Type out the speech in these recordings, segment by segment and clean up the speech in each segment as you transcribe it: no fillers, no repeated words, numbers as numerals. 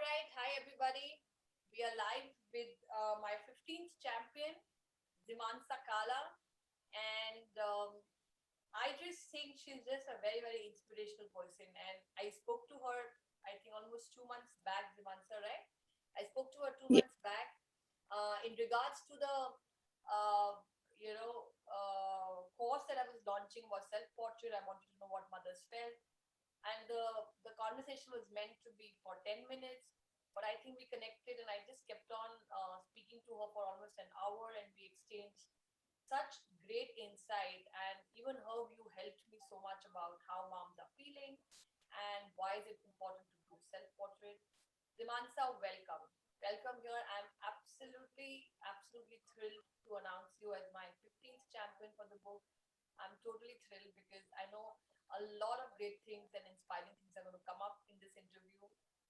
right. Hi, everybody. We are live with my 15th champion, Zimasa. And I just think she's just a very, very inspirational person. And I spoke to her, I think almost 2 months back, Zimasa, right? I spoke to her two Yeah. months back in regards to the, uh, course that I was launching was self-portrait. I wanted to know what mothers felt, and the conversation was meant to be for 10 minutes, but I think we connected, and I just kept on speaking to her for almost an hour, and we exchanged such great insight, and even her view helped me so much about how moms are feeling and why is it important to do self-portrait. Zimansa, welcome here. I'm absolutely thrilled to announce you as my 15th champion for the book. I'm totally thrilled because I know a lot of great things and inspiring things are going to come up in this interview.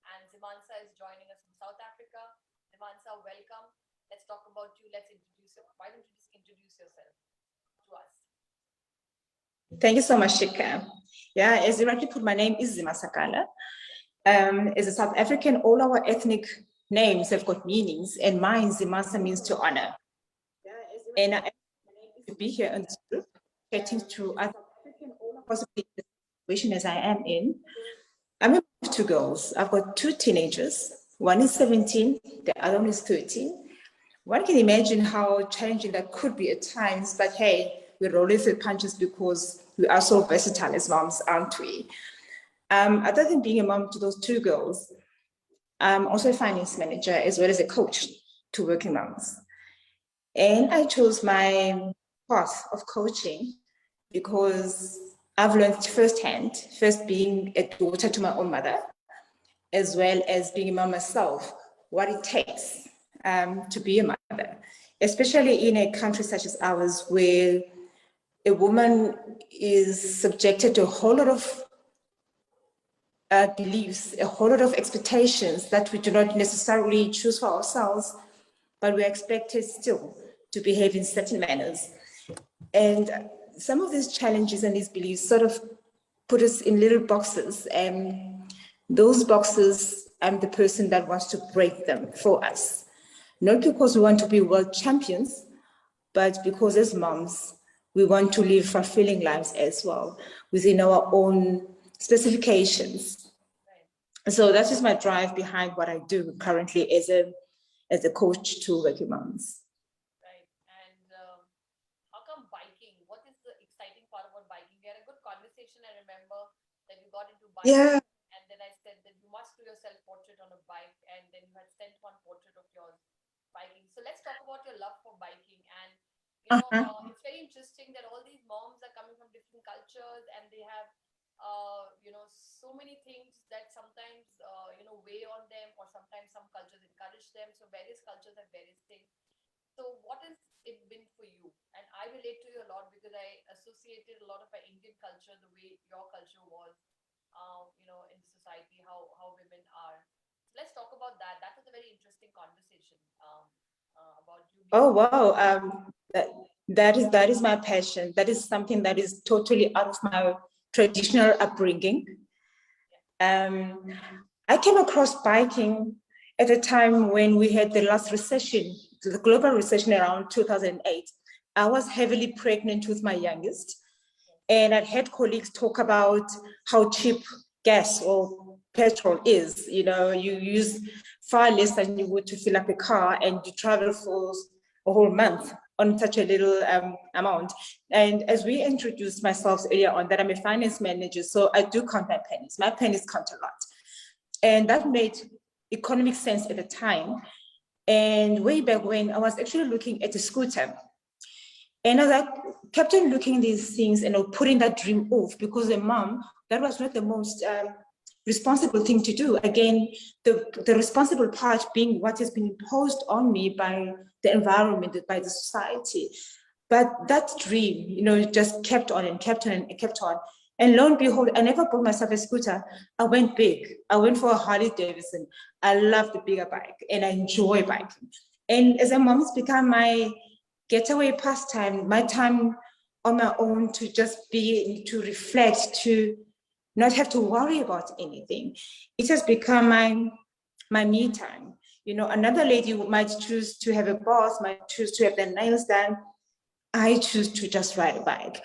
And Zimansa is joining us from South Africa. Zimansa, welcome. Let's talk about you. Let's introduce you. Why don't you just introduce yourself to us? Thank you so much, Shika. Yeah, as you rightly put, my name is Zimasa. As a South African, all our ethnic names have got meanings, and mine, Zimasa, means to honor. And I am to be here in this group, chatting to other possibly the situation as I am in. I'm a mom of two girls. I've got two teenagers. One is 17, the other one is 13. One can imagine how challenging that could be at times, but hey, we roll with the punches because we are so versatile as moms, aren't we? Other than being a mom to those two girls, I'm also a finance manager as well as a coach to working moms. And I chose my path of coaching because I've learned firsthand, first being a daughter to my own mother, as well as being a mom myself, what it takes to be a mother, especially in a country such as ours where a woman is subjected to a whole lot of beliefs, a whole lot of expectations that we do not necessarily choose for ourselves, but we're expected still to behave in certain manners. And some of these challenges and these beliefs sort of put us in little boxes, and those boxes, I'm the person that wants to break them for us. Not because we want to be world champions, but because as moms, we want to live fulfilling lives as well within our own specifications. So that is my drive behind what I do currently as a coach to working moms. Right. And how come biking? What is the exciting part about biking? We had a good conversation. I remember that you got into biking, Yeah. and then I said that you must do your self-portrait on a bike, and then you had sent one portrait of yours biking. So let's talk about your love for biking. And Uh-huh. it's very interesting that all these moms are coming from different cultures, and they have so many things that sometimes weigh on them, or sometimes some cultures encourage them. So various cultures have various things. So what has it been for you? And I relate to you a lot because I associated a lot of my Indian culture the way your culture was, in the society, how women are. So let's talk about that. That was a very interesting conversation about you being. Oh wow. That is my passion. That is something that is totally out of my traditional upbringing. Um, I came across biking at a time when we had the last recession, the global recession around 2008. I was heavily pregnant with my youngest, and I'd had colleagues talk about how cheap gas or petrol is. You know, you use far less than you would to fill up a car, and you travel for a whole month on such a little amount. And as we introduced myself earlier on, that I'm a finance manager, so I do count my pennies. My pennies count a lot. And that made economic sense at the time. And way back when, I was actually looking at a scooter. And as I kept on looking at these things and putting that dream off, because a mom, that was not the most responsible thing to do. Again, the responsible part being what has been imposed on me by the environment, by the society. But that dream, just kept on and kept on and kept on. And lo and behold, I never bought myself a scooter. I went big. I went for a Harley Davidson. I love the bigger bike and I enjoy biking. And as a mom, it's become my getaway pastime, my time on my own to just be, to reflect, to not have to worry about anything. It has become my my me time. You know, another lady might choose to have a bath, might choose to have their nails done. I choose to just ride a bike.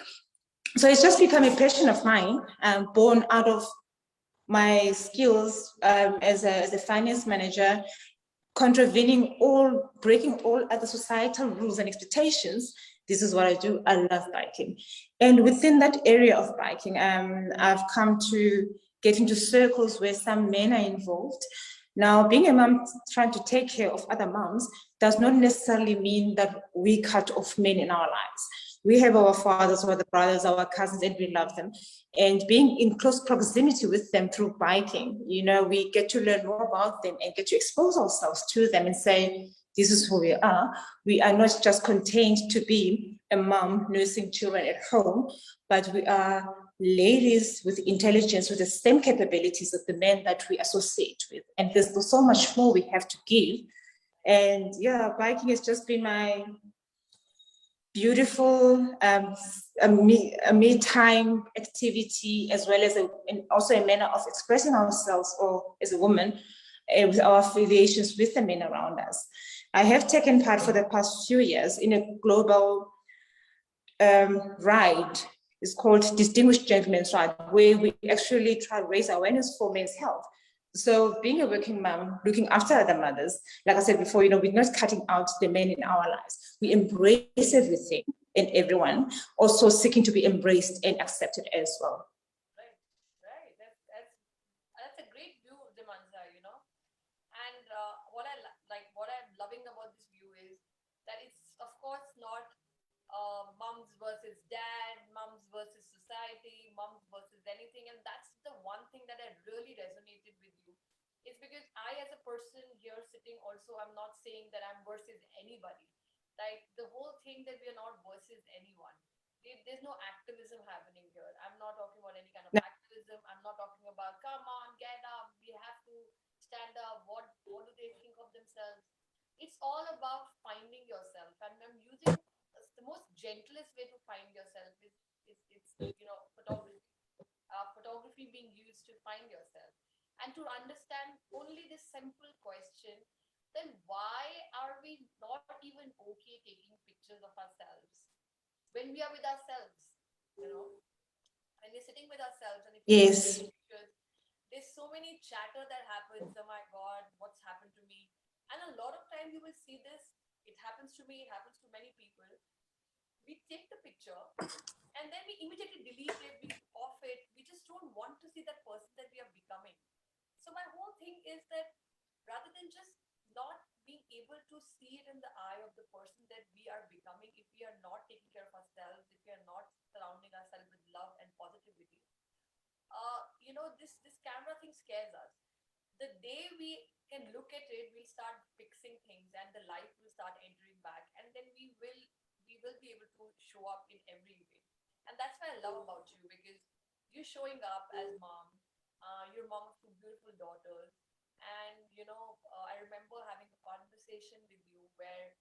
So it's just become a passion of mine, born out of my skills as a finance manager, contravening all, breaking all other societal rules and expectations. This is what I do. I love biking. And within that area of biking, I've come to get into circles where some men are involved. Now, being a mom trying to take care of other moms does not necessarily mean that we cut off men in our lives. We have our fathers, our brothers, our cousins, and we love them. And being in close proximity with them through biking, you know, we get to learn more about them and get to expose ourselves to them and say, this is who we are. We are not just contained to be a mom nursing children at home, but we are ladies with intelligence, with the same capabilities of the men that we associate with. And there's so much more we have to give. And yeah, biking has just been my beautiful a me time activity, as well as also a manner of expressing ourselves, or as a woman, with our affiliations with the men around us. I have taken part for the past few years in a global ride. It's called Distinguished Gentlemen's Ride, where we actually try to raise awareness for men's health. So being a working mom, looking after other mothers, like I said before, you know, we're not cutting out the men in our lives. We embrace everything and everyone, also seeking to be embraced and accepted as well. Right, right. That's a great view, Zimasa, you know. And what I'm loving about this view is that it's, of course, not mums versus dad, mums versus society, mums versus anything. And that's the one thing that I really resonated with you. It's because I, as a person here sitting, also, I'm not saying that I'm versus anybody. Like the whole thing that we are not versus anyone. There's no activism happening here. I'm not talking about any kind of activism. I'm not talking about come on, get up. We have to stand up. What do they think of themselves? It's all about finding yourself. And I'm using the most gentlest way to find yourself is it's photography. Photography being used to find yourself and to understand only this simple question, then why are we not even okay taking pictures of ourselves when we are with ourselves, you know, when we're sitting with ourselves, and if you look Yes. at pictures, there's so many chatter that happens. Oh my God, what's happened to me? And a lot of times you will see this. It happens to me. It happens to many people. We take the picture and then we immediately delete it. We off it. We just don't want to see that person that we are becoming. So my whole thing is that rather than just not being able to see it in the eye of the person that we are becoming, if we are not taking care of ourselves, if we are not surrounding ourselves with love and positivity, this camera thing scares us. The day we can look at it, we'll start fixing things, and the light will start entering back, and then we will be able to show up in every way. And that's what I love about you, because you're showing up as mom. You're mom of two beautiful daughters, and I remember having a conversation with you where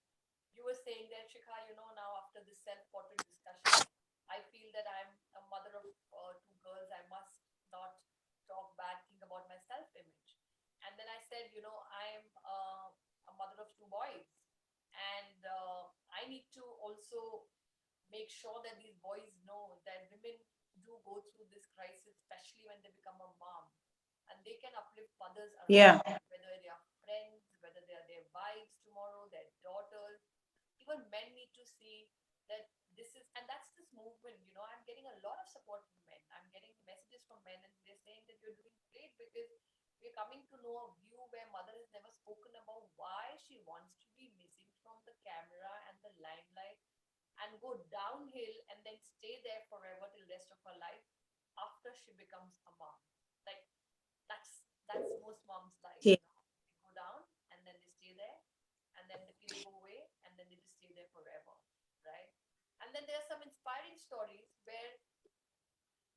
you were saying that, Shikha, now after this self-portrait discussion, I feel that I'm a mother of two girls. I must not talk bad thing about my self-image. And then I said, I'm a mother of two boys, and I need to also make sure that these boys know that women do go through this crisis, especially when they become a mom, and they can uplift others around, Yeah. whether they are friends, whether they are their wives tomorrow, their daughters. Even men need to see that this is, and that's this movement. I'm getting a lot of support from men. I'm getting messages from men, and they're saying that you're doing great because we're coming to know a view where mother has never spoken about why she wants to be missing from the camera and the limelight and go downhill and then stay there forever till rest of her life after she becomes a mom. Like that's most moms' life, Yeah. They go down and then they stay there, and then the kids go away and then they just stay there forever, right? And then there are some inspiring stories where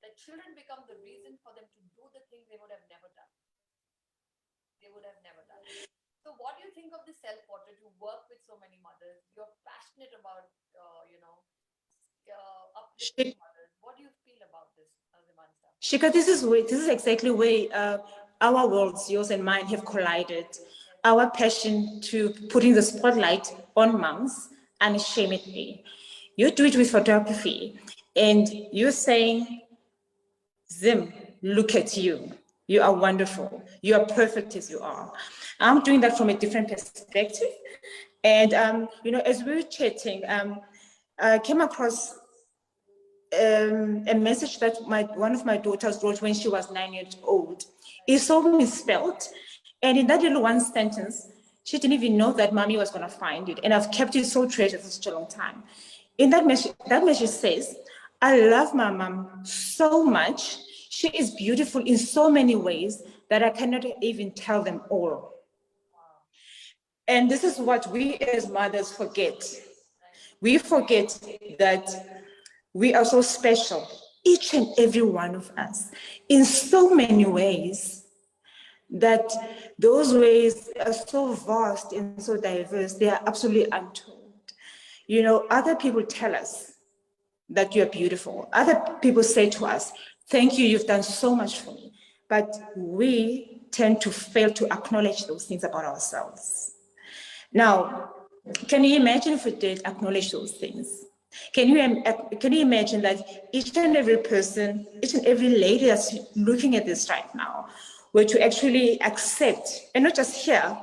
the children become the reason for them to do the things they would have never done. They would have never done. So, what do you think of the self-portrait? You work with so many mothers. You're passionate about, uplifting mothers. What do you feel about this, Zimansa? Shika, this is exactly where our worlds, yours and mine, have collided. Our passion to putting the spotlight on moms unashamedly. You do it with photography, and you're saying, Zim, look at you. You are wonderful. You are perfect as you are. I'm doing that from a different perspective. And, as we were chatting, I came across a message that one of my daughters wrote when she was 9 years old. It's so misspelled. And in that little one sentence, she didn't even know that mommy was going to find it. And I've kept it so treasured for such a long time. In that message says, I love my mom so much. She is beautiful in so many ways that I cannot even tell them all. And this is what we as mothers forget. We forget that we are so special, each and every one of us, in so many ways, that those ways are so vast and so diverse, they are absolutely untold. Other people tell us that you're beautiful. Other people say to us, thank you, you've done so much for me. But we tend to fail to acknowledge those things about ourselves. Now, can you imagine if we did acknowledge those things? Can you imagine that each and every person, each and every lady that's looking at this right now, were to actually accept, and not just hear,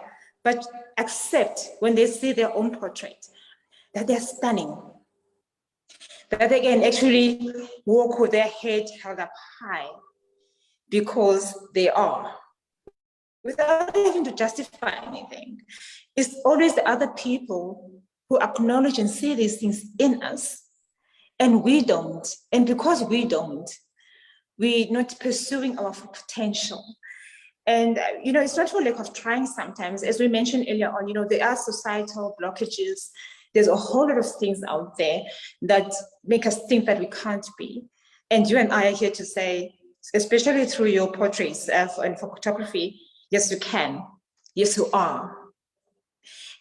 but accept when they see their own portrait, that they're stunning, that they can actually walk with their head held up high because they are, without having to justify anything. It's always the other people who acknowledge and see these things in us, and we don't. And because we don't, we're not pursuing our full potential. And, it's not for lack of trying sometimes. As we mentioned earlier on, there are societal blockages. There's a whole lot of things out there that make us think that we can't be. And you and I are here to say, especially through your portraits and photography, yes, you can. Yes, you are.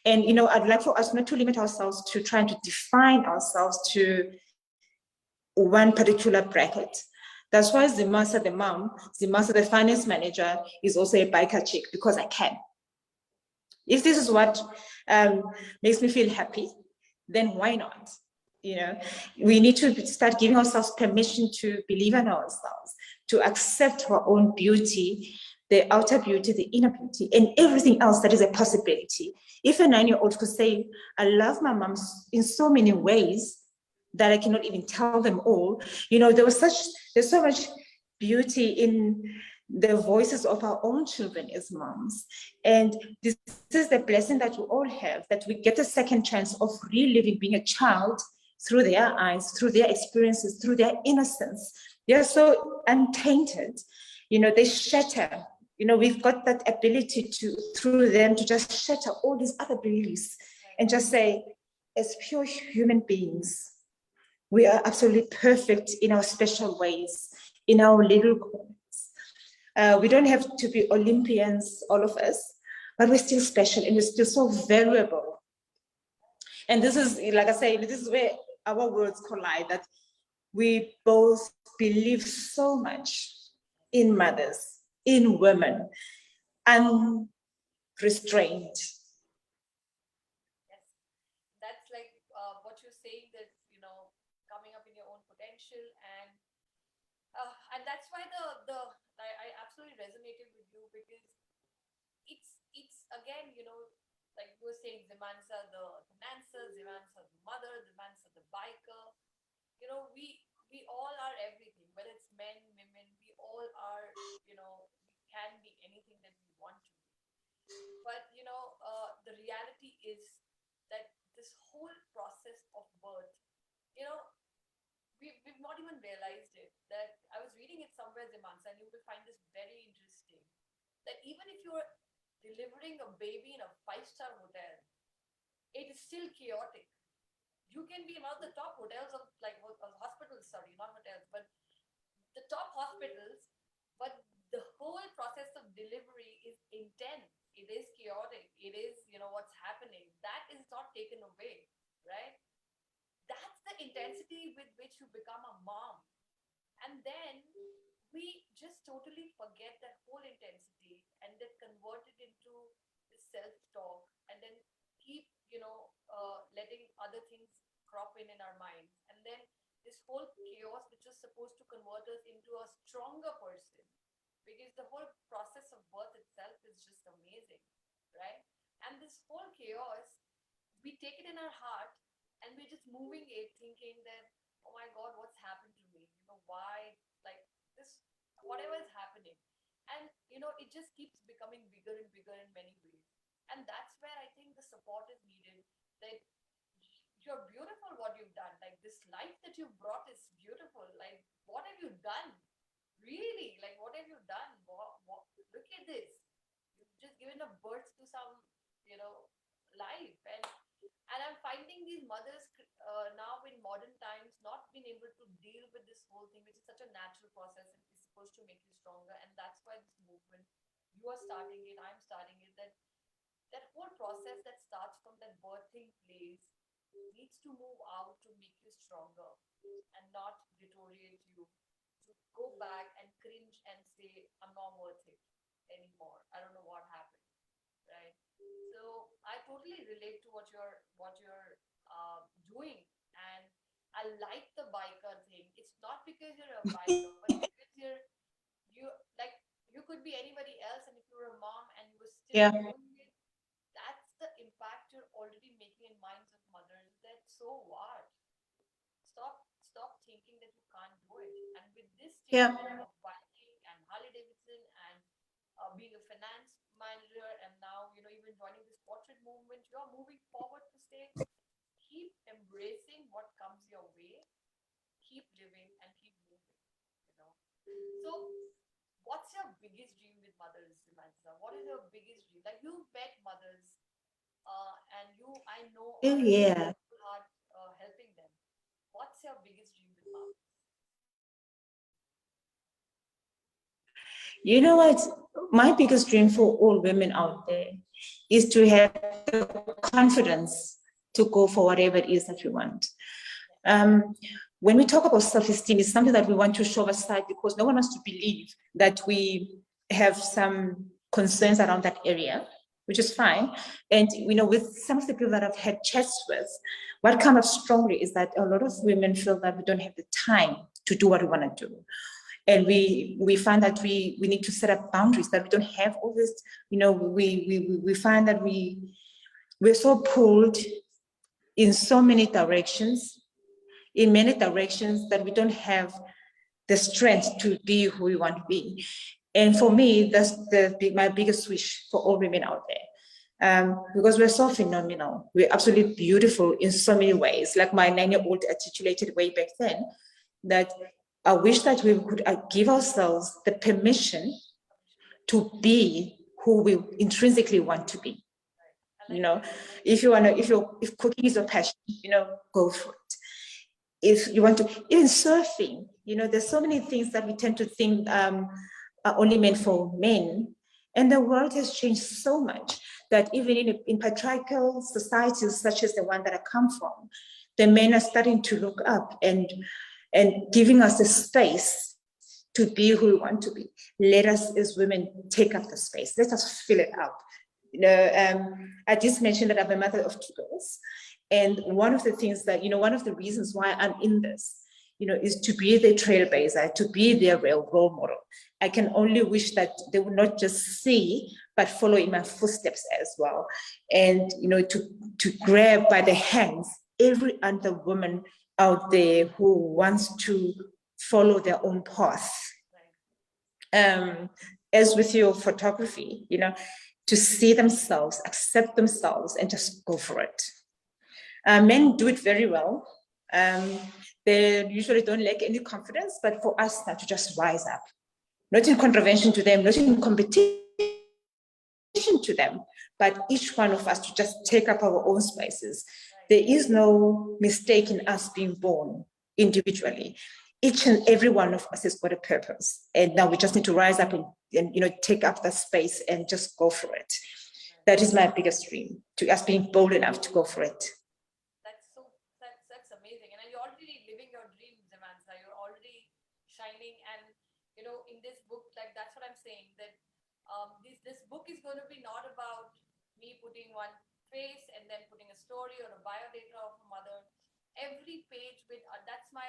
And, I'd like for us not to limit ourselves to trying to define ourselves to one particular bracket. That's why Zimasa, the mom, Zimasa, the finance manager, is also a biker chick, because I can. If this is what makes me feel happy, then why not? We need to start giving ourselves permission to believe in ourselves, to accept our own beauty, the outer beauty, the inner beauty, and everything else that is a possibility. If a 9-year-old could say, I love my mom in so many ways that I cannot even tell them all, there's so much beauty in the voices of our own children as moms. And this is the blessing that we all have, that we get a second chance of reliving being a child through their eyes, through their experiences, through their innocence. They are so untainted. They shatter. We've got that ability through them, to just shatter all these other beliefs and just say, as pure human beings, we are absolutely perfect in our special ways, in our little corners. We don't have to be Olympians, all of us, but we're still special and we're still so valuable. And this is, like I say, this is where our worlds collide, that we both believe so much in mothers, in women, unrestrained. Yes, that's like what you're saying, that coming up in your own potential, and that's why I absolutely resonated with you, because it's again, like you were saying, Zimansa the dancer, Zimansa the mother, Zimansa the biker. We all are everything, whether it's men, women, we all are, we can be anything that we want to be. But the reality is that this whole process of birth, you know, we've not even realized it. That I was reading it somewhere, Zimansa, and you will find this very interesting. That even if you're delivering a baby in a five-star hotel, it is still chaotic. You can be in one of the top hotels of hospitals, sorry, not hotels, but the top hospitals, but the whole process of delivery is intense. It is chaotic. It is, what's happening. That is not taken away, right? That's the intensity with which you become a mom. And then we just totally forget that whole intensity self-talk and then keep, letting other things crop in our minds. And then this whole chaos, which was supposed to convert us into a stronger person, because the whole process of birth itself is just amazing, right? And this whole chaos, we take it in our heart and we're just moving it thinking that, oh my God, what's happened to me? Why, like this, whatever is happening. And, it just keeps becoming bigger and bigger in many ways. And that's where I think the support is needed, that you're beautiful what you've done. Like this life that you've brought is beautiful. Like, what have you done? Really? Like, what have you done? Look at this. You've just given a birth to some, life. And I'm finding these mothers now in modern times not being able to deal with this whole thing, which is such a natural process and is supposed to make you stronger. And that's why this movement, you are starting it, I'm starting it, that whole process that starts from that birthing place needs to move out to make you stronger and not deteriorate you, to go back and cringe and say, I'm not worth it anymore. I don't know what happened, right? So I totally relate to what you're doing, and I like the biker thing. It's not because you're a biker, but because you like you could be anybody else, and if you're a mom and you were still Yeah. doing it, that's the impact you're already making in minds of mothers. That so what? Stop thinking that you can't do it. And with this Yeah. statement of biking and Harley Davidson and being a finance manager, and now even joining this portrait movement, you're moving forward to say, keep embracing what comes your way, keep living and keep moving. So what's your biggest dream with mothers, Zimasa? What is your biggest dream? Like, you've met mothers, and I know, Oh, are yeah. hard helping them. What's your biggest dream with mom? You know what? My biggest dream for all women out there is to have the confidence to go for whatever it is that we want. Um, when we talk about self-esteem, it's something that we want to show aside because no one wants to believe that we have some concerns around that area, which is fine. And with some of the people that I've had chats with, what comes up strongly is that a lot of women feel that we don't have the time to do what we want to do. And we find that we need to set up boundaries, that we don't have all this, we find that we're so pulled in so many directions, that we don't have the strength to be who we want to be. And for me, that's my biggest wish for all women out there. Because we're so phenomenal. We're absolutely beautiful in so many ways. Like my 9-year-old articulated way back then, that I wish that we could give ourselves the permission to be who we intrinsically want to be. If cooking is your passion, go for it. If you want to, even surfing, there's so many things that we tend to think are only meant for men. And the world has changed so much that even in patriarchal societies such as the one that I come from, the men are starting to look up and giving us the space to be who we want to be. Let us as women take up the space. Let us fill it up. I just mentioned that I'm a mother of 2 girls. And one of the things that, one of the reasons why I'm in this, is to be their trailblazer, to be their real role model. I can only wish that they would not just see, but follow in my footsteps as well. And, to grab by the hands every other woman out there who wants to follow their own path. As with your photography, to see themselves, accept themselves, and just go for it. Men do it very well. They usually don't lack any confidence, but for us now to just rise up, not in contravention to them, not in competition to them, but each one of us to just take up our own spaces. There is no mistake in us being born individually. Each and every one of us has got a purpose, and now we just need to rise up and take up that space and just go for it. That is my biggest dream, to us being bold enough to go for it. That's amazing. And you're already living your dreams, Zimasa. You're already shining. And in this book, like, that's what I'm saying, that this book is going to be not about me putting one face and then putting a story or a biodata of a mother. Every page with that's my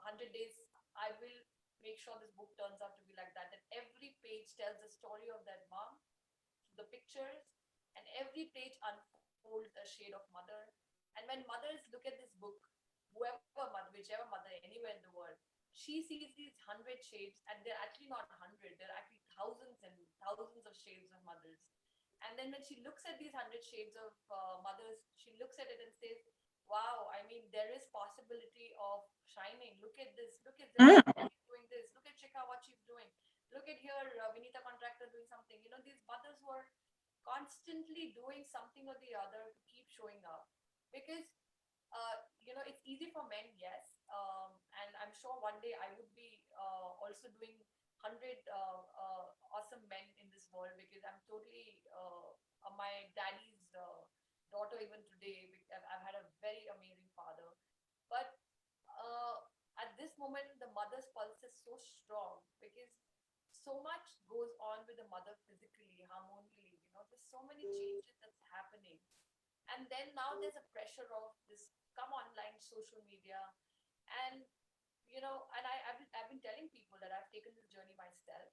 100 days. I will make sure this book turns out to be like that. That every page tells the story of that mom, the pictures, and every page unfolds a shade of mother. And when mothers look at this book, whoever mother, whichever mother, anywhere in the world, she sees these 100 shades, and they're actually not 100, they're actually thousands and thousands of shades of mothers. And then when she looks at these 100 shades of mothers, she looks at it and says, wow, I mean, there is possibility of shining. Look at this. Look at Mm. Zimasa doing this. Look at Shikha, what she's doing. Look at here, Vinita Contractor doing something. You know, these mothers who are constantly doing something or the other to keep showing up. Because you know, it's easy for men, yes. And I'm sure one day I would be also doing 100 awesome men in this world, because I'm totally my daddy's daughter even today. I've had a very amazing father. But at this moment, the mother's pulse is so strong, because so much goes on with the mother physically, harmoniously. You know, there's so many changes that's happening. And then now there's a pressure of this come online social media. And you know, and I've been telling people that I've taken this journey myself,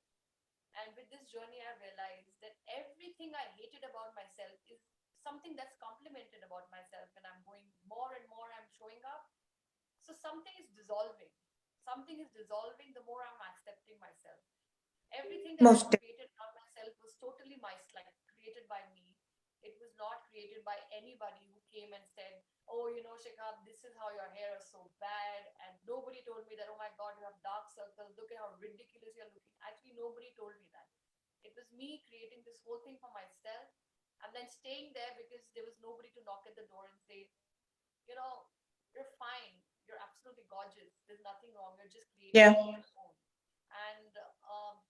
and with this journey I realized that everything I hated about myself is something that's complimented about myself, and I'm going more and more, I'm showing up. So something is dissolving, something is dissolving the more I'm accepting myself. Everything that I've Most created about myself was totally my, like, created by me. It was not created by anybody who came and said, oh, you know, Shikha, this is how your hair is so bad. And nobody told me that, oh my God, you have dark circles. Look at how ridiculous you're looking. Actually, nobody told me that. It was me creating this whole thing for myself and then staying there because there was nobody to knock at the door and say, you know, you're fine. You're absolutely gorgeous. There's nothing wrong. You're just creating yeah. it on your own. And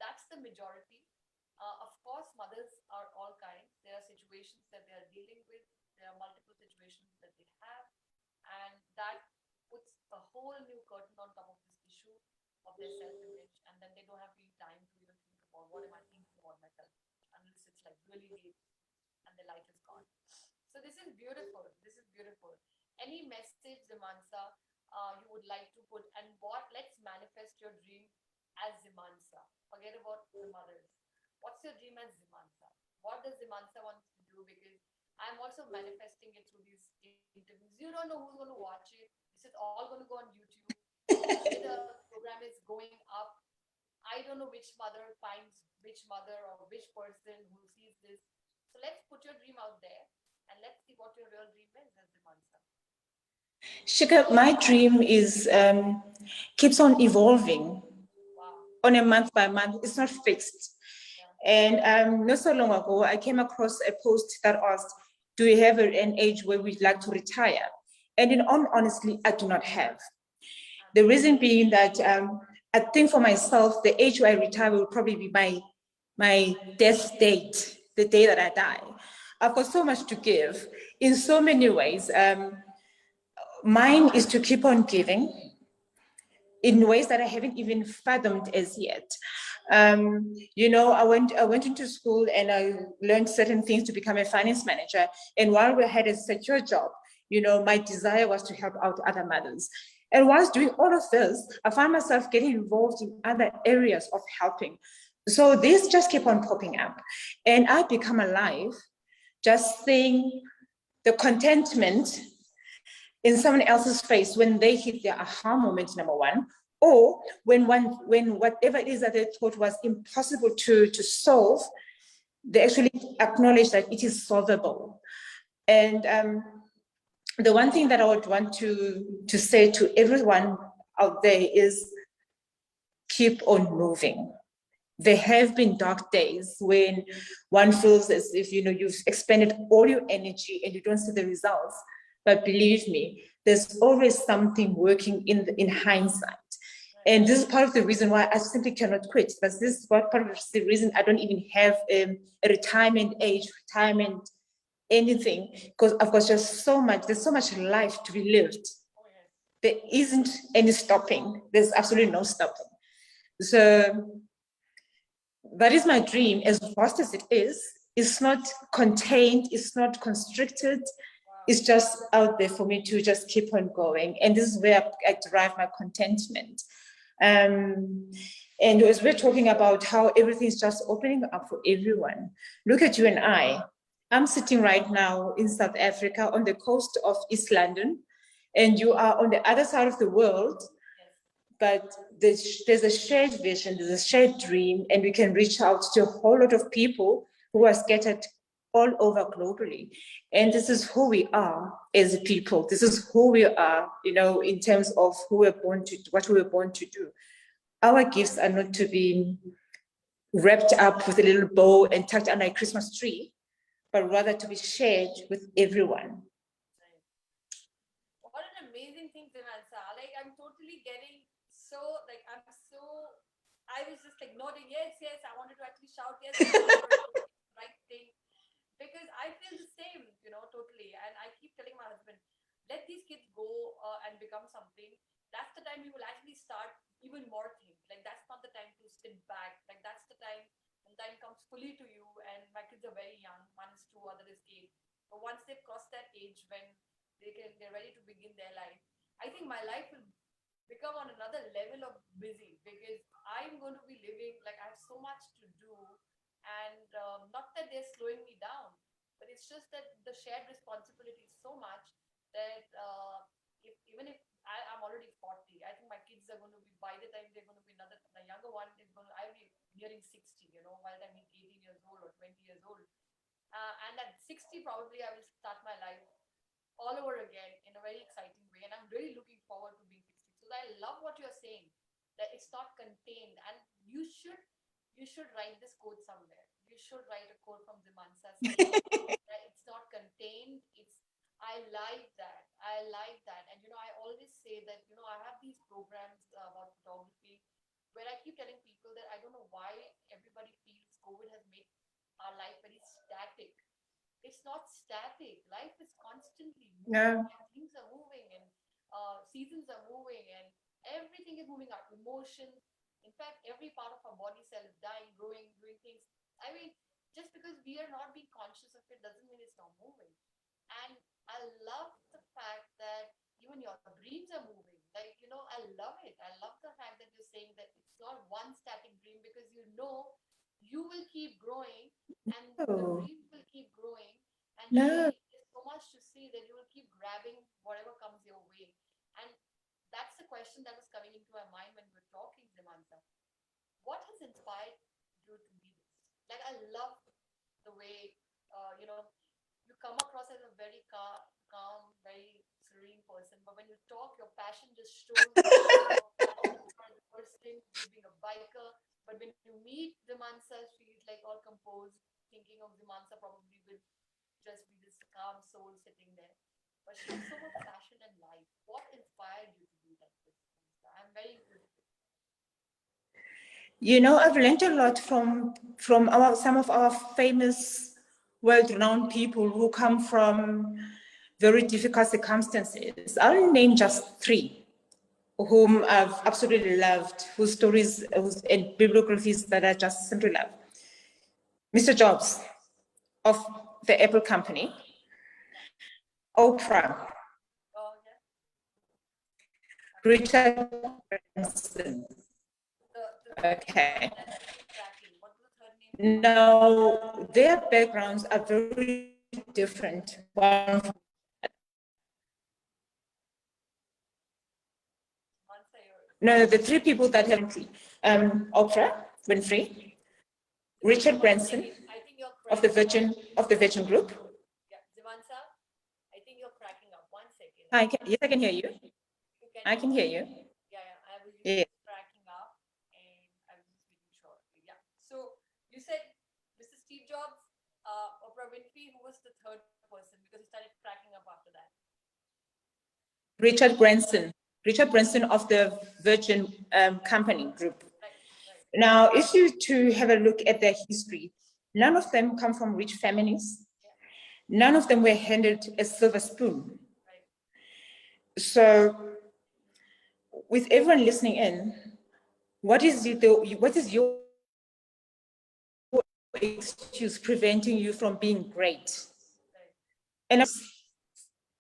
that's the majority. Of course, mothers are all kinds. There are situations that they are dealing with. There are multiple situations that they have, and that puts a whole new curtain on top of this issue of their self-image, and then they don't have any time to even think about what am I thinking about myself, unless it's like really late and their life is gone. So this is beautiful. This is beautiful. Any message, Zimansa, you would like to put, and what? Let's manifest your dream as Zimansa. Forget about the mothers. What's your dream as Zimansa? What does Zimansa want to do? Because I'm also manifesting it through these interviews. You don't know who's going to watch it. This is all going to go on YouTube. The way the program is going up, I don't know which mother finds which mother or which person who sees this. So let's put your dream out there and let's see what your real dream is as Zimansa. Shika, my dream is keeps on evolving Wow. on a month by month. It's not fixed. Yeah. And not so long ago, I came across a post that asked, do we have an age where we'd like to retire? And in all honesty, I do not have. The reason being that I think for myself, the age where I retire will probably be my death date, the day that I die. I've got so much to give in so many ways. Mine is to keep on giving in ways that I haven't even fathomed as yet. You know, I went into school and I learned certain things to become a finance manager. And while we had a secure job, you know, my desire was to help out other mothers. And whilst doing all of this, I found myself getting involved in other areas of helping. So this just kept on popping up. And I become alive just seeing the contentment in someone else's face when they hit their aha moment, number one, or when whatever it is that they thought was impossible to solve, they actually acknowledge that it is solvable. And the one thing that I would want to say to everyone out there is keep on moving. There have been dark days when one feels as if, you know, you've expended all your energy and you don't see the results. But believe me, there's always something working in hindsight. And this is part of the reason why I simply cannot quit. Because this is part of the reason I don't even have a retirement age, retirement anything, because I've got just so much, there's so much life to be lived. There isn't any stopping. There's absolutely no stopping. So that is my dream, as vast as it is. It's not contained, it's not constricted. It's just out there for me to just keep on going. And this is where I derive my contentment. And as we're talking about how everything's just opening up for everyone, look at you and I. I'm sitting right now in South Africa on the coast of East London, and you are on the other side of the world, but there's a shared vision, there's a shared dream, and we can reach out to a whole lot of people who are scattered all over globally. And this is who we are as people. This is who we are, in terms of who we're born to, what we were born to do. Our gifts are not to be wrapped up with a little bow and tucked under a Christmas tree, but rather to be shared with everyone. What an amazing thing, Zimasa. Like, I'm totally getting I was just like nodding, yes, I wanted to actually shout, yes, right thing. Because I feel the same, totally. And I keep telling my husband, let these kids go and become something. That's the time we will actually start even more things. Like, that's not the time to sit back. Like, that's the time when time comes fully to you. And my kids are very young. One is 2, other is 8. But once they've crossed that age when they're ready to begin their life, I think my life will become on another level of busy, because I'm going to be living, like, I have so much to do. And not that they're slowing me down, but it's just that the shared responsibility is so much that even if I'm already 40, I think my kids are going to be, by the time they're going to be the younger one is going to, I'll be nearing 60, by the time he's 18 years old or 20 years old. And at 60, probably I will start my life all over again in a very exciting way. And I'm really looking forward to being 60. So I love what you're saying, that it's not contained. And you should write this quote somewhere. You should write a quote from Zimasa saying that it's not contained. I like that. I like that. And I always say that, I have these programs about photography where I keep telling people that I don't know why everybody feels COVID has made our life very static. It's not static. Life is constantly moving. Yeah. And things are moving, and seasons are moving, and everything is moving. Our emotions, in fact, every part of our body cell is dying, growing, doing things. I mean, just because we are not being conscious of it doesn't mean it's not moving. And I love the fact that even your dreams are moving. Like, I love it. I love the fact that you're saying that it's not one static dream, because you will keep growing, and the dream will keep growing. And No. there's so much to see that you will keep grabbing whatever comes your way. And that's the question that was coming into my mind when we were talking, Zimasa. What has inspired you to be this? Like, I love the way, you come across as a very calm, very serene person. But when you talk, your passion just shows as a person, you being a biker. But when you meet Zimasa, she's like all composed, thinking of Zimasa probably will just be this calm soul sitting there. But she has so much passion and life. What inspired you to do that? I'm very inquisitive. I've learned a lot from some of our famous, world-renowned people who come from very difficult circumstances. I'll name just 3 whom I've absolutely loved, whose stories and bibliographies that I just simply love. Mr. Jobs of the Apple company, Oprah, Oh, yeah. Richard Branson. The Okay. tracking. What was the third name? Now, their backgrounds are very different. No, the 3 people that have Oprah Winfrey, Richard Branson I think you're of the Virgin Group. Yeah, Zimasa, I think you're cracking up. 1 second. Yes, I can hear you. I can hear you. Yeah, I was Yeah. cracking up, and I was just making sure. Yeah. So you said Mr. Steve Jobs, Oprah Winfrey. Who was the third person? Because you started cracking up after that. Richard Branson of the Virgin Company Group. Right. Now, if you to have a look at their history, none of them come from rich families. Yeah. None of them were handed a silver spoon. Right. So, with everyone listening in, what is your excuse preventing you from being great. Right. And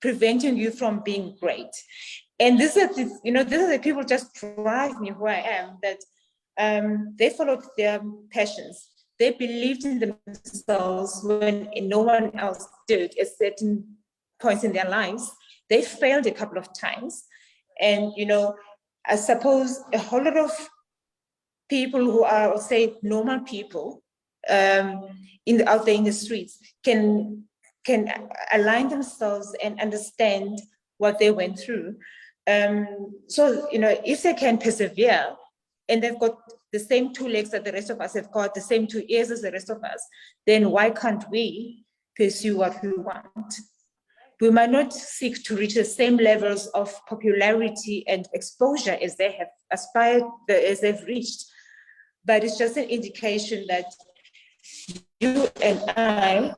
preventing you from being great. And this is, these are the people just drive me where I am, that they followed their passions. They believed in themselves when no one else did at certain points in their lives. They failed a couple of times. And, I suppose a whole lot of people who are, say, normal people out there in the streets can align themselves and understand what they went through. So, if they can persevere and they've got the same two legs that the rest of us have got, the same 2 ears as the rest of us, then why can't we pursue what we want? We might not seek to reach the same levels of popularity and exposure as they have aspired, as they've reached, but it's just an indication that you and I,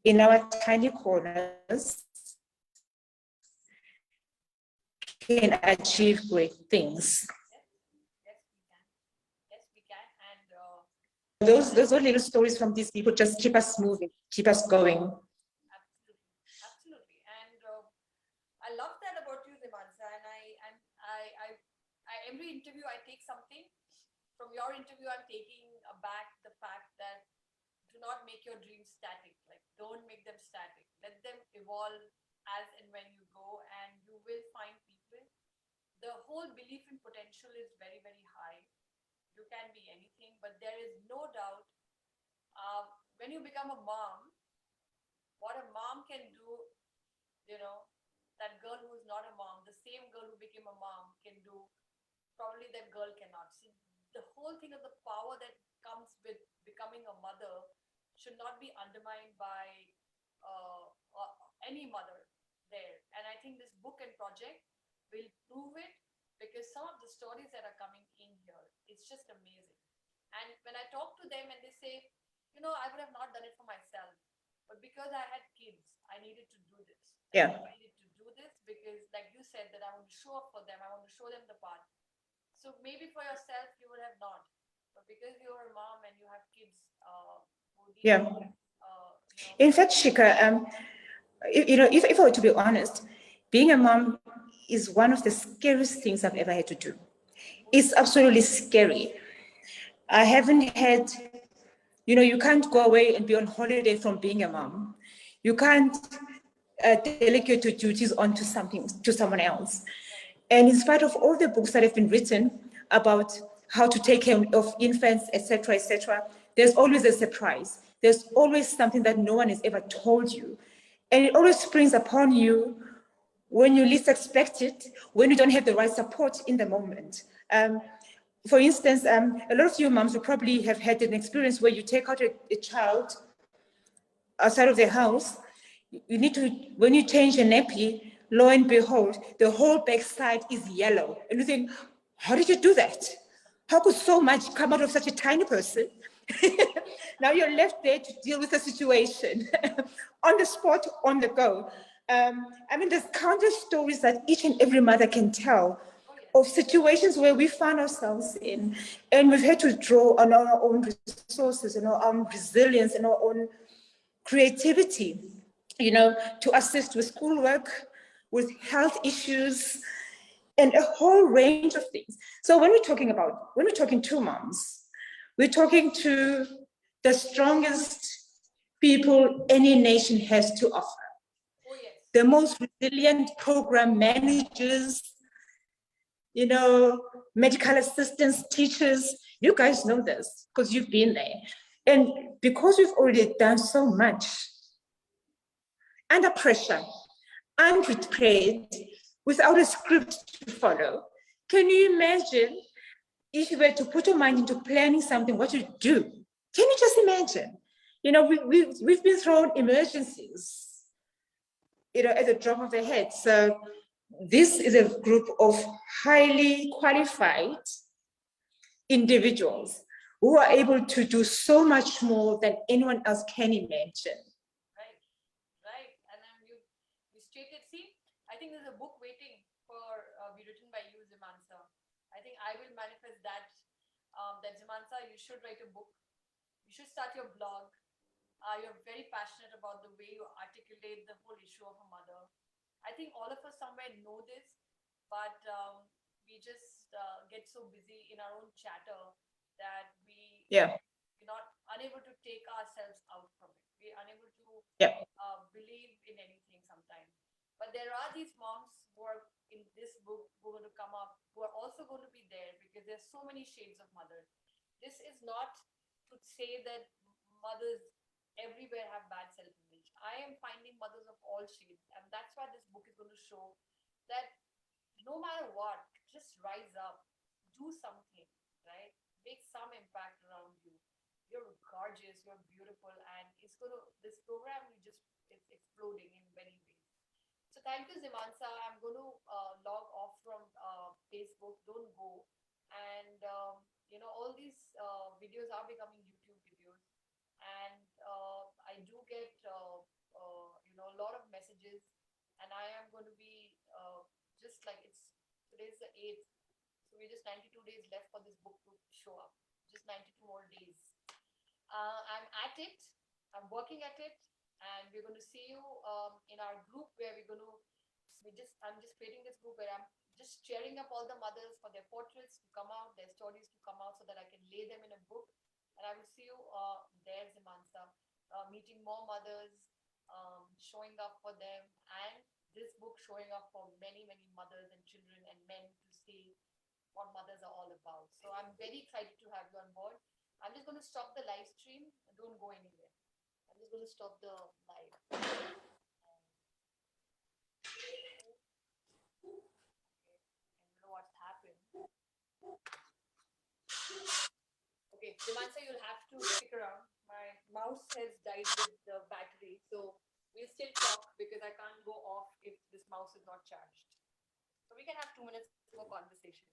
in our tiny corners, can achieve great things. Yes, we can. And those little stories from these people just keep us moving, keep us going. absolutely. And I love that about you, Zimasa. And every interview I take something from your interview. I'm taking back the fact that do not make your dreams static. Like, don't make them static. Let them evolve as and when you go, and you will find people. The whole belief in potential is very, very high. You can be anything, but there is no doubt when you become a mom, what a mom can do, that girl who is not a mom, the same girl who became a mom can do, probably that girl cannot. So the whole thing of the power that comes with becoming a mother should not be undermined by any mother there. And I think this book and project will prove it, because some of the stories that are coming in here, it's just amazing. And when I talk to them and they say, I would have not done it for myself, but because I had kids, I needed to do this. Yeah. I needed to do this because, like you said, that I want to show up for them. I want to show them the path. So maybe for yourself, you would have not, but because you're a mom and you have kids, who need, Yeah. In fact, Shika, if I were to be honest, being a mom is one of the scariest things I've ever had to do. It's absolutely scary. I haven't had, you can't go away and be on holiday from being a mom. You can't delegate your duties onto someone else. And in spite of all the books that have been written about how to take care of infants, etc., there's always a surprise. There's always something that no one has ever told you. And it always springs upon you when you least expect it, when you don't have the right support in the moment. For instance, a lot of you moms will probably have had an experience where you take out a child outside of the house. You need to, when you change a nappy, lo and behold, the whole backside is yellow. And you think, how did you do that? How could so much come out of such a tiny person? Now you're left there to deal with the situation on the spot, on the go. There's countless stories that each and every mother can tell of situations where we found ourselves in, and we've had to draw on our own resources and our own resilience and our own creativity, to assist with schoolwork, with health issues, and a whole range of things. So when we're talking to moms, we're talking to the strongest people any nation has to offer. Oh, yes. The most resilient program managers, medical assistants, teachers. You guys know this because you've been there. And because we've already done so much under pressure, unprepared, without a script to follow, can you imagine if you were to put your mind into planning something, what you'd do? Can you just imagine? We've been thrown emergencies, at the drop of a hat. So this is a group of highly qualified individuals who are able to do so much more than anyone else can imagine. Right. And then you stated, see, I think there's a book waiting for be written by you, Zimasa. I think I will manifest that. That Zimasa, you should write a book. You should start your blog. You're very passionate about the way you articulate the whole issue of a mother. I think all of us somewhere know this, but we just get so busy in our own chatter that Yeah. we're not unable to take ourselves out from it. We're unable to Yeah. believe in anything sometimes. But there are these moms who are in this book who are going to come up, who are also going to be there because there's so many shades of mother. This is not to say that mothers everywhere have bad self-image. I am finding mothers of all shades, and that's why this book is going to show that no matter what, just rise up, do something, right? Make some impact around you. You're gorgeous, you're beautiful, and this program is just it's exploding in many ways. So thank you, Zimasa. I'm going to log off from Facebook. Don't go. And all these videos are becoming YouTube videos, and I do get a lot of messages, and I am going to be just like today's the 8th, so we're just 92 days left for this book to show up. Just 92 more days. I'm at it. I'm working at it, and we're going to see you in our group where I'm just creating this group where I'm just cheering up all the mothers for their portraits to come out, their stories to come out, so that I can lay them in a book. And I will see you there, Zimasa, meeting more mothers, showing up for them, and this book showing up for many, many mothers and children and men to see what mothers are all about. So I'm very excited to have you on board. I'm just going to stop the live stream. Don't go anywhere. I'm just going to stop the live. I don't know what's happened. Okay, Zimasa, you'll have to stick around. My mouse has died with the battery, so we'll still talk because I can't go off if this mouse is not charged. So we can have 2 minutes more conversation.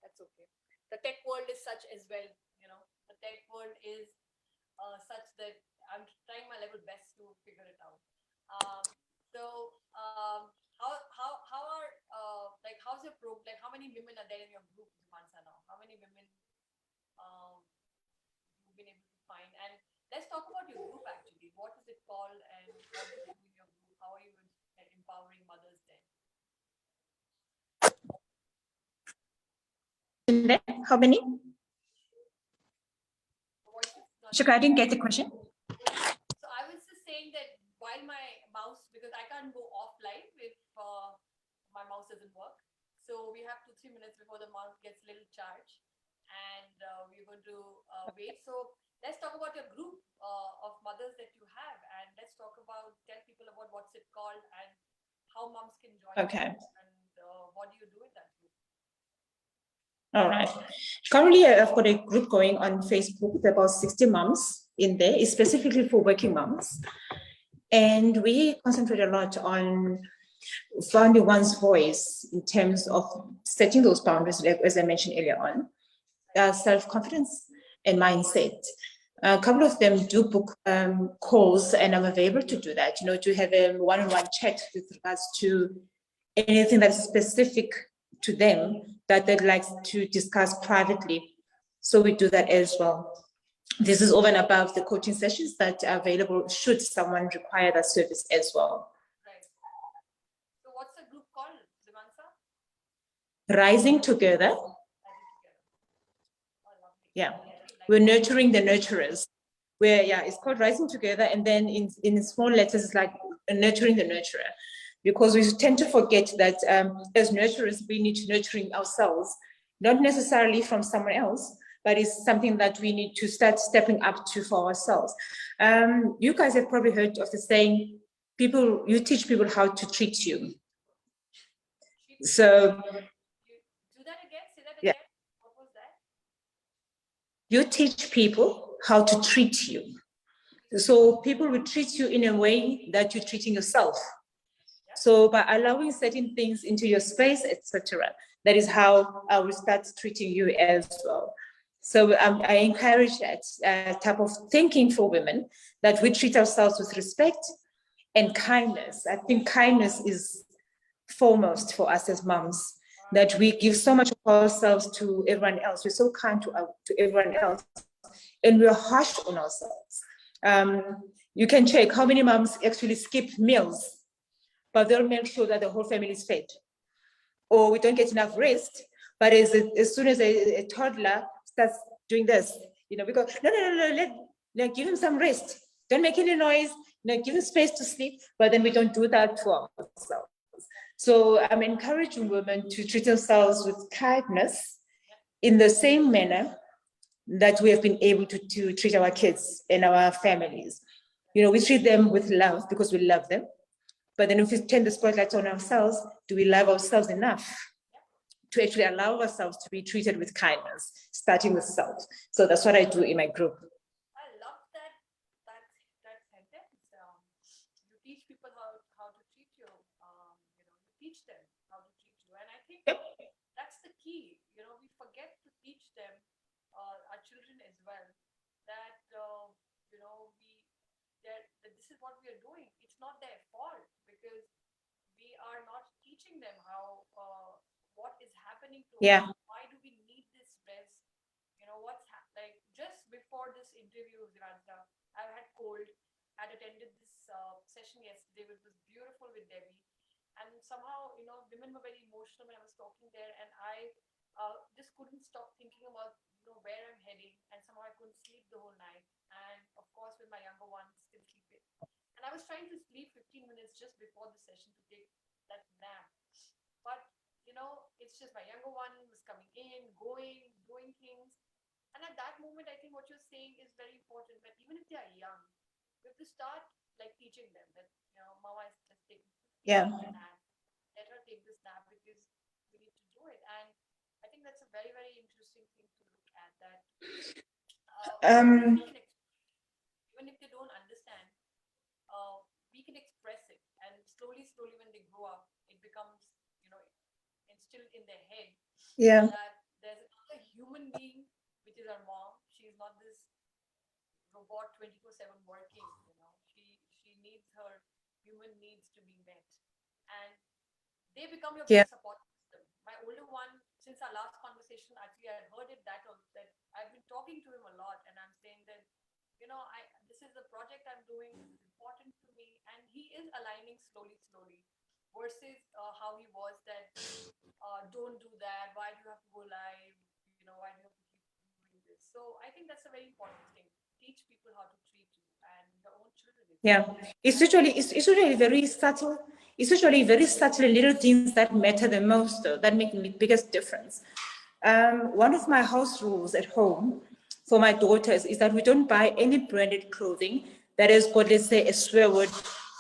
That's okay. The tech world is such as well, the tech world is such that I'm trying my level best to figure it out. How are how's your program? Like, how many women are there in your group, Zimasa, now? How many women you've been able to find? And let's talk about your group actually. What is it called, and what do you do in your group? How are you empowering mothers there? How many? Shukla, I didn't get the question. So I was just saying that while my mouse, because I can't go off live if my mouse doesn't work. So we have 2-3 minutes before the mouse gets a little charge, and we're going to wait. So let's talk about your group of mothers that you have, and let's tell people about what's it called and how moms can join. Okay. And what do you do in that group? All right. Currently, I've got a group going on Facebook. There are about 60 moms in there. It's specifically for working moms. And we concentrate a lot on finding one's voice in terms of setting those boundaries, as I mentioned earlier on, self-confidence and mindset. A couple of them do book calls, and I'm available to do that, to have a one-on-one chat with regards to anything that's specific to them that they'd like to discuss privately. So we do that as well. This is over and above the coaching sessions that are available should someone require that service as well. Right. So what's the group called, Zimasa? Rising Together. Yeah, we're nurturing the nurturers. It's called Rising Together, and then in small letters, it's like nurturing the nurturer, because we tend to forget that as nurturers, we need to nurturing ourselves, not necessarily from someone else, but it's something that we need to start stepping up to for ourselves. You guys have probably heard of the saying, you teach people how to treat you. So, do that again, say that again. Yeah. What was that? You teach people how to treat you. So people will treat you in a way that you're treating yourself. So by allowing certain things into your space, etc., that is how I will start treating you as well. So I encourage that type of thinking for women, that we treat ourselves with respect and kindness. I think kindness is foremost for us as moms, that we give so much of ourselves to everyone else. We're so kind to everyone else, and we're harsh on ourselves. You can check how many moms actually skip meals, but they'll make sure that the whole family is fed. Or we don't get enough rest, but as soon as a toddler starts doing this, we go, no, give him some rest. Don't make any noise. No, give him space to sleep. But then we don't do that to ourselves. So I'm encouraging women to treat themselves with kindness in the same manner that we have been able to treat our kids and our families. We treat them with love because we love them. But then if we turn the spotlight on ourselves, do we love ourselves enough to actually allow ourselves to be treated with kindness, starting with self? So that's what I do in my group. I love that sentence. You teach people how to treat you. You teach them how to treat you, and I think that's the key. We forget to teach them, our children as well, that that this is what we are doing. It's not their fault because we are not teaching them how what is happening to us. Why do we need this rest? Like just before this interview, Zimasa, I've had cold. I'd attended this session yesterday, which was beautiful with Debbie, and somehow women were very emotional when I was talking there, and I just couldn't stop thinking about where I'm heading, and somehow I couldn't sleep the whole night, and of course with my younger one still sleeping, and I was trying to sleep 15 minutes just before the session to take that nap, but it's just my younger one was coming in, going, doing things. And at that moment, I think what you're saying is very important, that even if they are young, we have to start like teaching them that, Mama is just taking 15 minutes nap. Let her take this nap because we need to do it. And I think that's a very, very interesting thing to look at, that even if they don't understand, we can express it. And slowly, slowly, when they grow up, it becomes, instilled in their head that there's another human being, which is our mom. She's not this robot 24/7 working. She needs her human needs to be met, and they become your best support system. My older one, since our last conversation, actually I heard it that I've been talking to him a lot, and I'm saying that I this is the project I'm doing. This is important to me, and he is aligning slowly, slowly, versus how he was that don't do that. Why do you have to go live? Why do you have to keep doing this? So I think that's a very important thing. Teach people how to treat you and your own children. It's usually very subtle. It's usually very subtle little things that matter the most, though, that make the biggest difference. One of my house rules at home for my daughters is that we don't buy any branded clothing that has got, let's say, a swear word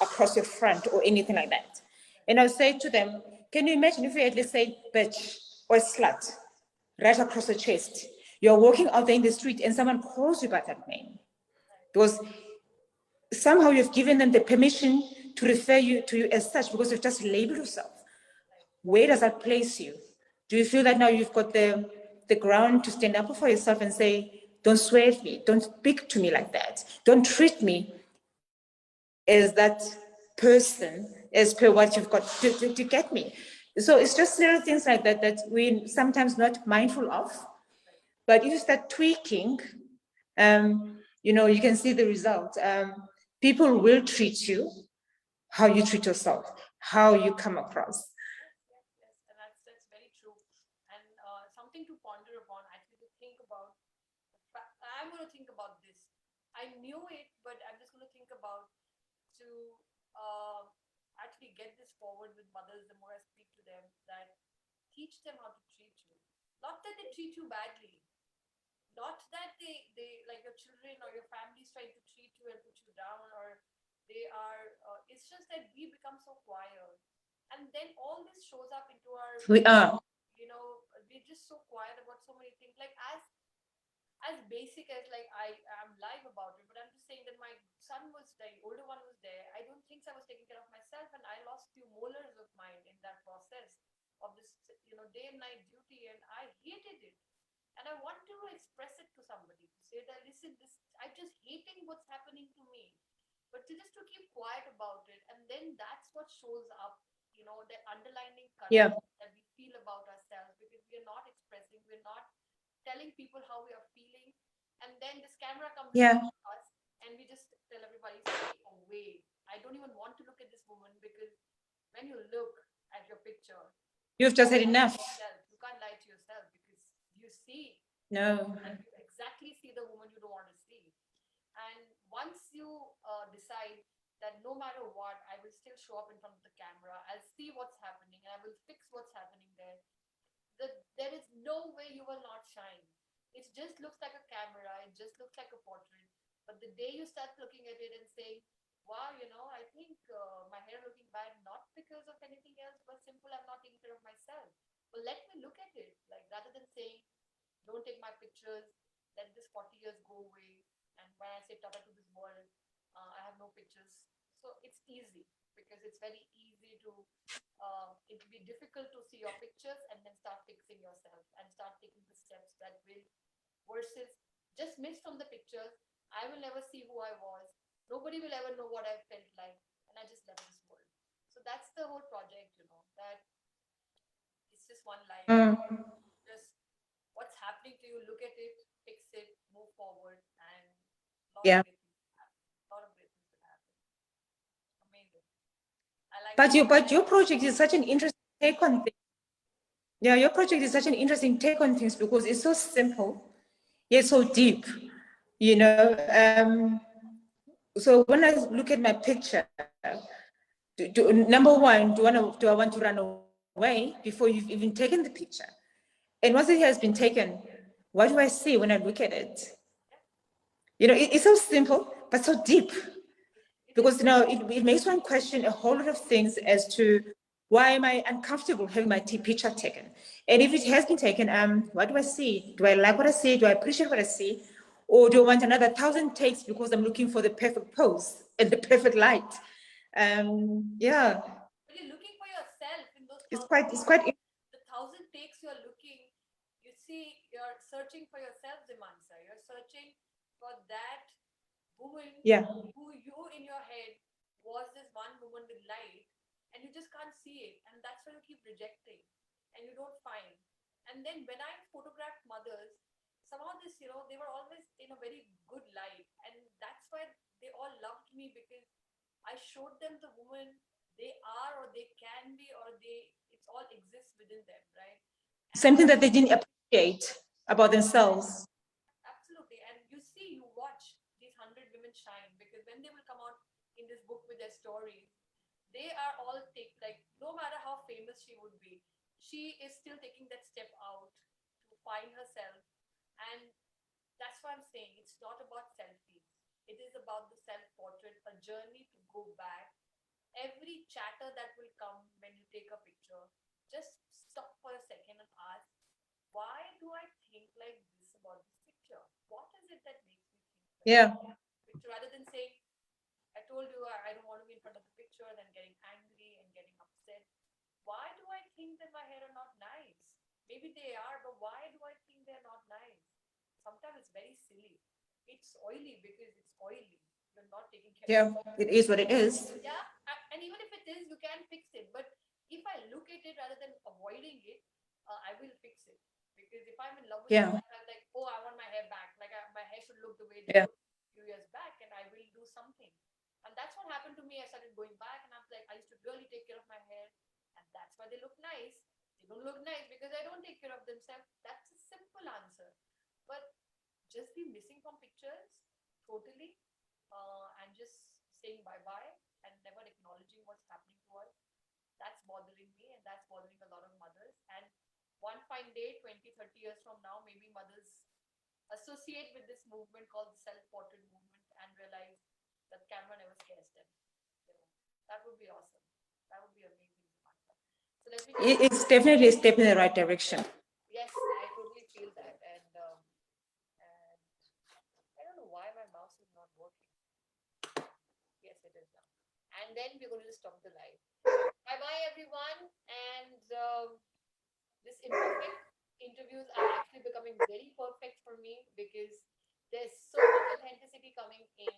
across your front or anything like that. And I'll say to them, can you imagine if we had, let's say, bitch or slut right across the chest? You're walking out there in the street and someone calls you by that name. Because somehow you've given them the permission to refer to you as such because you've just labeled yourself. Where does that place you? Do you feel that now you've got the ground to stand up for yourself and say, don't swear at me, don't speak to me like that, don't treat me as that person as per what you've got to get me? So it's just little things like that that we're sometimes not mindful of. But if you start tweaking, you can see the result. People will treat you how you treat yourself, how you come across. Yes, and that's very true, and something to ponder upon. Actually, to think about. I'm going to think about this. I knew it, but I'm just going to think about to actually get this forward with mothers. The more I speak to them, that teach them how to treat you. Not that they treat you badly, not that they like your children or your family's trying to treat you and put you down, or they are it's just that we become so quiet, and then all this shows up into our We are. we're just so quiet about so many things, like as basic as like I am live about it, but I'm just saying that my son was there, older one was there. I don't think I was taking care of myself, and I lost few molars of mine in that process of this, day and night duty, and I hated it. And I want to express it to somebody to say that listen, this I'm just hating what's happening to me. But to just to keep quiet about it, and then that's what shows up, the underlining current that we feel about ourselves because we are not expressing, we're not telling people how we are feeling, And then this camera comes in Yeah. front of us, and we just tell everybody, stay away. I don't even want to look at this woman, because when you look at your picture, You've just had enough. you can't lie to yourself, because you see, No. you exactly see the woman you don't want to see. And once you decide that no matter what, I will still show up in front of the camera, I'll see what's happening, and I will fix what's happening there. There is no way you will not shine. It just looks like a camera, it just looks like a portrait. But the day you start looking at it and saying, wow, I think my hair looking bad, not because of anything else, but simple, I'm not taking care of myself. But let me look at it. Like, rather than saying, don't take my pictures, let this 40 years go away. And when I say tata to this world, I have no pictures. So it's easy, because it's very easy to, it will be difficult to see your pictures and then start fixing yourself and start taking the steps that will, versus just miss from the pictures. I will never see who I was. Nobody will ever know what I felt like. And I just left this world. So that's the whole project, that it's just one life. Just what's happening to you, look at it, fix it, move forward, and a lot Yeah. of great things will happen. A lot of great things will happen. Amazing. I like But your project is such an interesting take on things. Yeah, your project is such an interesting take on things because it's so simple, yet so deep. You know, so when I look at my picture, number one, do I want to run away before you've even taken the picture? And once it has been taken, what do I see when I look at it? It's so simple but so deep, it is. because it makes one question a whole lot of things as to why am I uncomfortable having my picture taken? And if it has been taken, what do I see? Do I like what I see? Do I appreciate what I see? Or do I want another 1,000 takes because I'm looking for the perfect pose and the perfect light? Yeah, When you're looking for yourself in those it's thousand, quite, it's quite, the 1,000 takes you're looking, you see, you're searching for yourself, Zimasa. You're searching for that woman yeah, who you in your head was this one woman with light, and you just can't see it, and that's why you keep rejecting, and you don't find. And then when I photographed mothers, somehow they were always in a very good light, and that's why they all loved me, because I showed them the woman they are, or they can be, or it's all exists within them, right? And something that they didn't appreciate about themselves. absolutely. And you see, you watch these 100 women shine, because when they will come out in this book with their stories, they are all like, no matter how famous she would be, she is still taking that step out to find herself. And that's why I'm saying it's not about selfies. It is about the self portrait, a journey to go back. Every chatter that will come when you take a picture, just stop for a second and ask, why do I think like this about this picture? What is it that makes me think like Yeah, picture, rather than saying, I told you I don't want to be in front of the picture, then getting angry and getting upset. Why do I think that my hair are not nice? Maybe they are, but why do I think they're not nice? Sometimes it's very silly. It's oily because it's oily. You're not taking care yeah, of it. it is what it is. Yeah, and even if it is, you can fix it. But if I look at it rather than avoiding it, I will fix it. Because if I'm in love with Yeah, someone, I'm like, oh, I want my hair back. Like, my hair should look the way it yeah, looked a few years back, and I will do something. And that's what happened to me. I started going back, and I was like, I used to really take care of my hair, and that's why they look nice. They don't look nice because I don't take care of themselves. That's a simple answer. But just be missing from pictures totally, and just saying bye bye and never acknowledging what's happening to us. That's bothering me, and that's bothering a lot of mothers. And one fine day, 20, 30 years from now, maybe mothers associate with this movement called the self portrait movement and realize that camera never scares them. That would be awesome. That would be amazing. So let me just, it's definitely a step in the right direction. yes, I totally feel that. And I don't know why my mouse is not working. Yes, it is now. And then we're going to just stop the live. Bye bye, everyone. And this imperfect interviews are actually becoming very perfect for me, because there's so much authenticity coming in.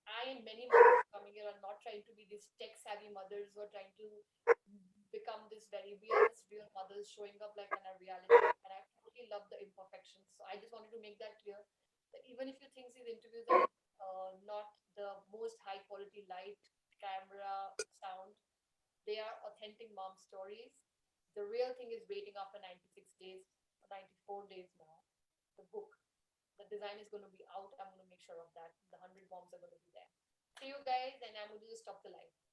I and many mothers coming here are not trying to be these tech savvy mothers who are trying to become this very, we are this real mothers showing up like in our reality. And I really really love the imperfections. So I just wanted to make that clear that even if you think these interviews are not the most high quality light, camera, sound, they are authentic mom stories. The real thing is waiting after 96 days, 94 days now. The book, the design is going to be out. I'm going to make sure of that. The 100 moms are going to be there. See you guys, and I'm going to just stop the live.